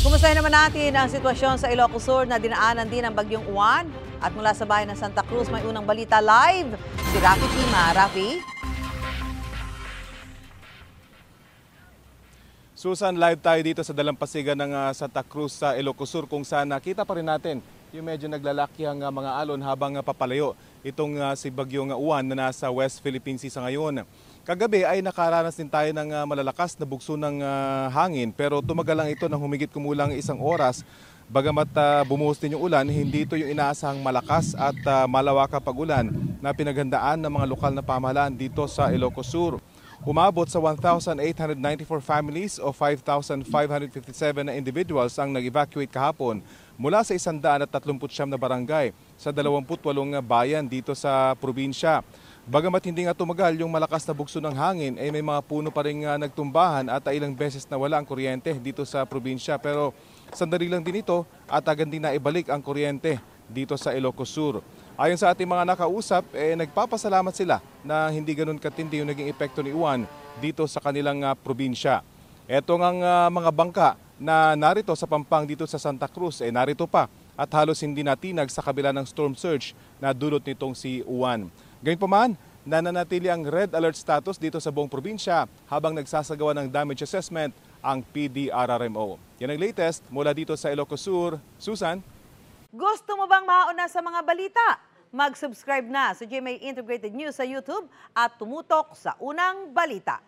Kumustahin naman natin ang sitwasyon sa Ilocos Sur na dinaanan din ng bagyong Uwan. At mula sa bayan ng Santa Cruz, may unang balita live. Si Rafi Tima. Rafi? Susan, live tayo dito sa dalampasigan ng Santa Cruz sa Ilocos Sur kung saan nakita pa rin natin yung medyo naglalakihang mga alon habang papalayo itong si bagyong Uwan na nasa West Philippine Sea sa ngayon. Kagabi ay nakaranas din tayo ng malalakas na bugso ng hangin pero tumagal lang ito ng humigit kumulang 1 oras. Bagamat bumuhos din yung ulan, hindi ito yung inaasahang malakas at malawakang pag-ulan na pinaghandaan ng mga lokal na pamahalaan dito sa Ilocos Sur. Umabot sa 1,894 families o 5,557 na individuals ang nag-evacuate kahapon mula sa 139 na barangay sa 28 bayan dito sa probinsya. Bagamat hindi nga tumagal yung malakas na bugso ng hangin, ay may mga puno pa rin nagtumbahan at ilang beses na wala ang kuryente dito sa probinsya. Pero sandali lang din ito at agad din naibalik ang kuryente dito sa Ilocos Sur. Ayon sa ating mga nakausap, nagpapasalamat sila na hindi ganun katindi yung naging epekto ni Uwan dito sa kanilang probinsya. Ito ngang mga bangka na narito sa Pampang dito sa Santa Cruz, narito pa at halos hindi natinag sa kabila ng storm surge na dulot nitong si Uwan. Gayunpaman, nananatili ang red alert status dito sa buong probinsya habang nagsasagawa ng damage assessment ang PDRRMO. Yan ang latest mula dito sa Ilocos Sur. Susan? Gusto mo bang mauna sa mga balita? Mag-subscribe na sa GMA Integrated News sa YouTube at tumutok sa unang balita.